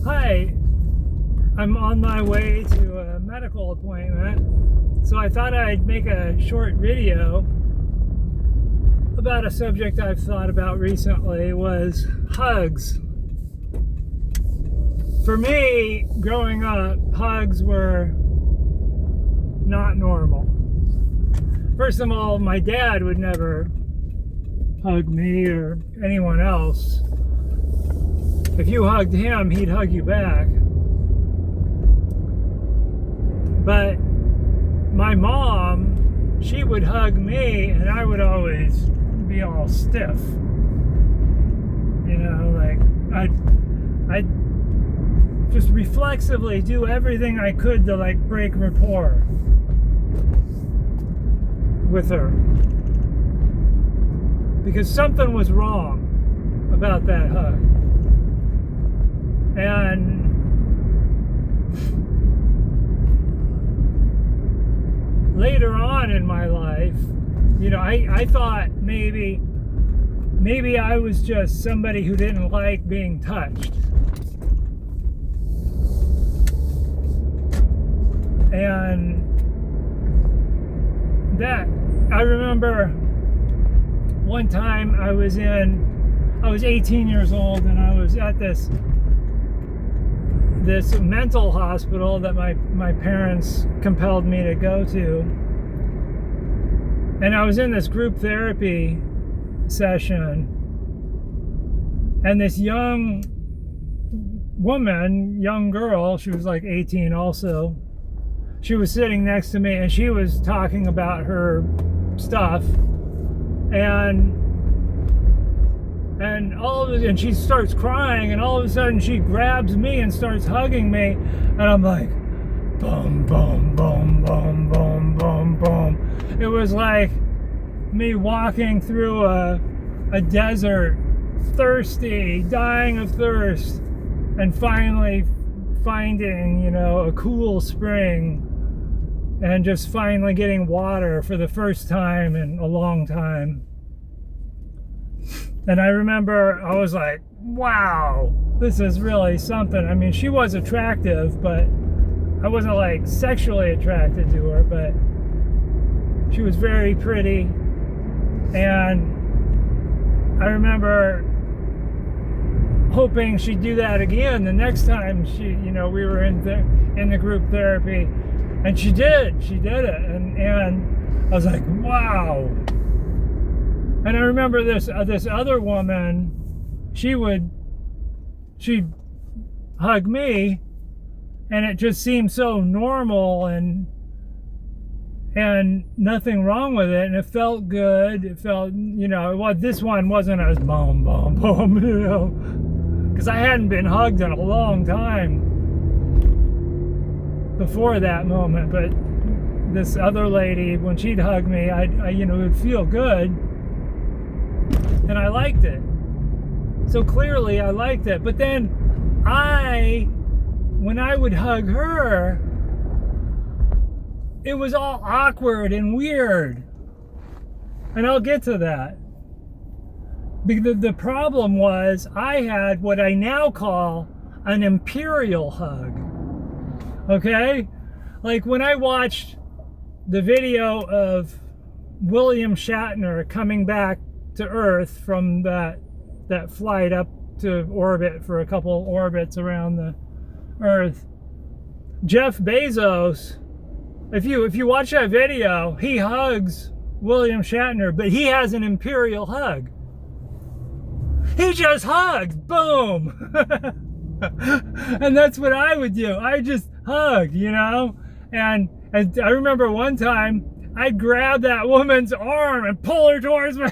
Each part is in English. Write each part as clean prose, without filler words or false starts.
Hi, I'm on my way to a medical appointment, so I thought I'd make a short video about a subject I've thought about recently, was hugs. For me, growing up, hugs were not normal. First of all, my dad would never hug me or anyone else. If you hugged him, he'd hug you back. But my mom, she would hug me and I would always be all stiff. You know, like I'd just reflexively do everything I could to like break rapport with her. Because something was wrong about that hug. And later on in my life, you know, I thought maybe I was just somebody who didn't like being touched. And that, I remember one time I was 18 years old and I was at this mental hospital that my parents compelled me to go to. And I was in this group therapy session. And this young girl, she was like 18 also, she was sitting next to me and she was talking about her stuff. And she starts crying, and all of a sudden she grabs me and starts hugging me, and I'm like, boom, boom, boom, boom, boom, boom, boom. It was like me walking through a desert, thirsty, dying of thirst, and finally finding, you know, a cool spring, and just finally getting water for the first time in a long time. And I remember I was like, wow, this is really something. I mean, she was attractive, but I wasn't like sexually attracted to her, but she was very pretty. And I remember hoping she'd do that again the next time we were in the group therapy. And she did it. And I was like, wow. And I remember this other woman, she'd hug me, and it just seemed so normal and nothing wrong with it, and it felt good. It felt, this one wasn't as boom, boom, boom, because I hadn't been hugged in a long time before that moment. But this other lady, when she'd hug me, it would feel good. And I liked it. So clearly I liked it. But then when I would hug her, it was all awkward and weird. And I'll get to that. The problem was I had what I now call an imperial hug. Okay? Like when I watched the video of William Shatner coming back to Earth from that flight up to orbit for a couple orbits around the Earth, Jeff Bezos, if you watch that video, he hugs William Shatner, but he has an imperial hug. He just hugs, boom. And that's what I would do. I just hug, and I remember one time I'd grab that woman's arm and pull her towards me.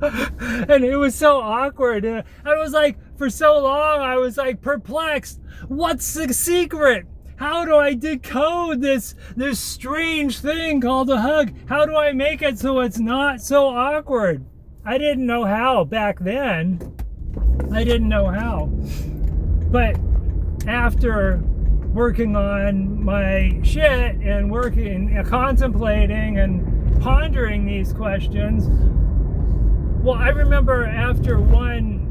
And it was so awkward. And I was like, for so long, I was like perplexed. What's the secret? How do I decode this strange thing called a hug? How do I make it so it's not so awkward? I didn't know how back then. I didn't know how. But after working on my shit and contemplating and pondering these questions, well, I remember after one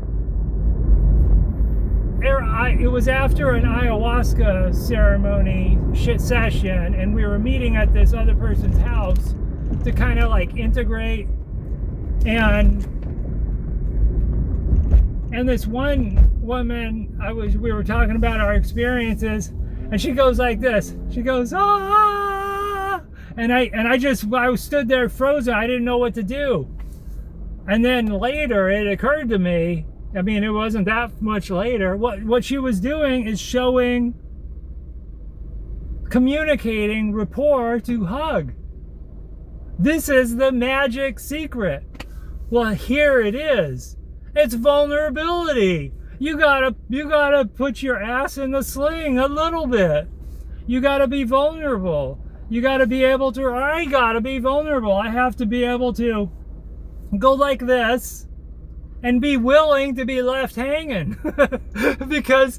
it was after an ayahuasca ceremony session, and we were meeting at this other person's house to kind of like integrate, and this one woman, we were talking about our experiences, and she goes like this. She goes, ah, and I stood there frozen. I didn't know what to do. And then later it occurred to me, I mean, it wasn't that much later, what she was doing is communicating rapport to hug. This is the magic secret. Well, here it is. It's vulnerability. You gotta put your ass in the sling a little bit. You gotta be vulnerable. You gotta be able to, I gotta be vulnerable. I have to be able to go like this and be willing to be left hanging. Because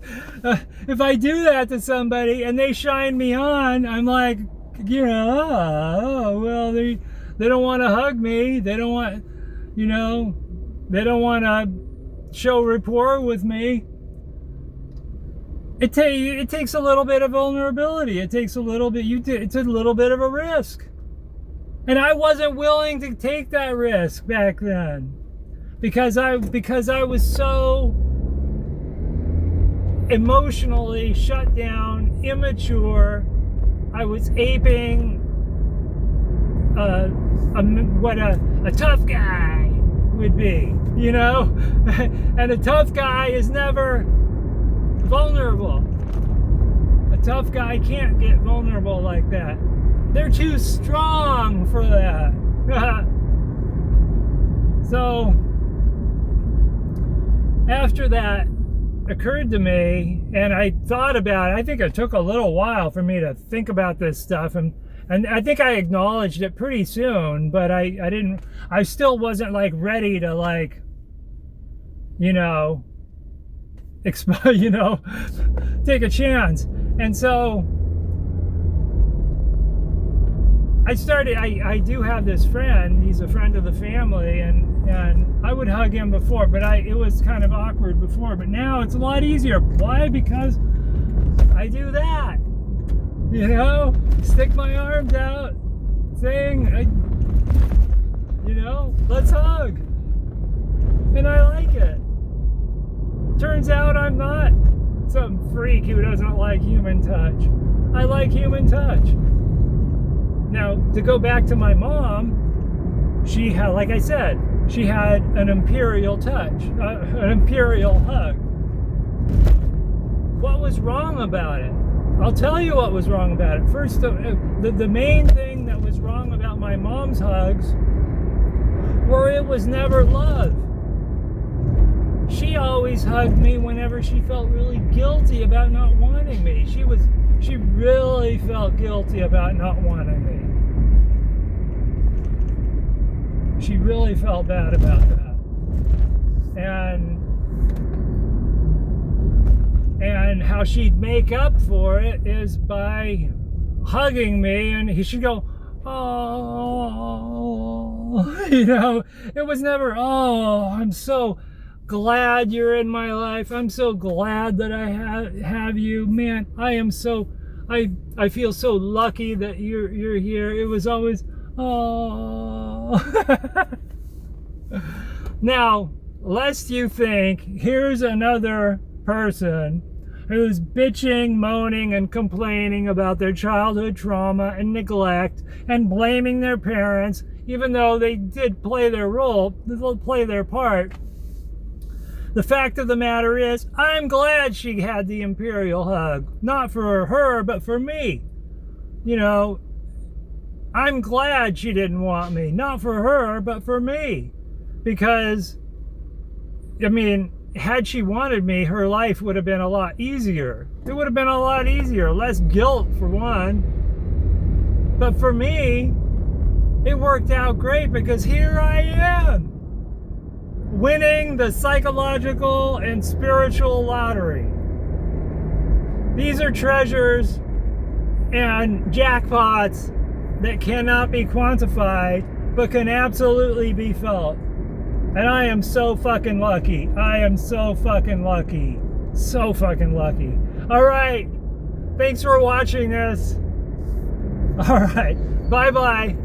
if I do that to somebody and they shine me on, I'm like, you know, oh, well, they don't want to hug me. They don't want, you know, they don't want to show rapport with me. It takes a little bit of vulnerability. It takes a little bit, it's a little bit of a risk. And I wasn't willing to take that risk back then. Because I was so emotionally shut down, immature. I was aping what a tough guy would be, you know? And a tough guy is never vulnerable. A tough guy can't get vulnerable like that. They're too strong for that. So, after that occurred to me, and I thought about it, I think it took a little while for me to think about this stuff, and I think I acknowledged it pretty soon, but I still wasn't like ready to like, you know, you know, take a chance. And so I do have this friend, he's a friend of the family, and I would hug him before, but it was kind of awkward before, but now it's a lot easier. Why? Because I do that, you know, stick my arms out, saying, you know, let's hug, and I like it. Turns out I'm not some freak who doesn't like human touch. I like human touch. Now, to go back to my mom, she had, like I said, she had an imperial touch, an imperial hug. What was wrong about it? I'll tell you what was wrong about it. First, the main thing that was wrong about my mom's hugs were it was never love. She always hugged me whenever she felt really guilty about not wanting me. She really felt guilty about not wanting me. She really felt bad about that. And how she'd make up for it is by hugging me, and she'd go, oh, you know, it was never, oh, I'm so glad you're in my life. I'm so glad that I have you. Man, I feel so lucky that you're here. It was always, oh. Now, lest you think, here's another person who's bitching, moaning, and complaining about their childhood trauma and neglect and blaming their parents, even though they did play their role, play their part. The fact of the matter is, I'm glad she had the imperial hug. Not for her, but for me. You know, I'm glad she didn't want me. Not for her, but for me. Because, I mean, had she wanted me, her life would have been a lot easier. It would have been a lot easier. Less guilt, for one. But for me, it worked out great because here I am, winning the psychological and spiritual lottery. These are treasures and jackpots that cannot be quantified, but can absolutely be felt. And I am so fucking lucky. I am so fucking lucky. So fucking lucky. All right. Thanks for watching this. All right. Bye-bye.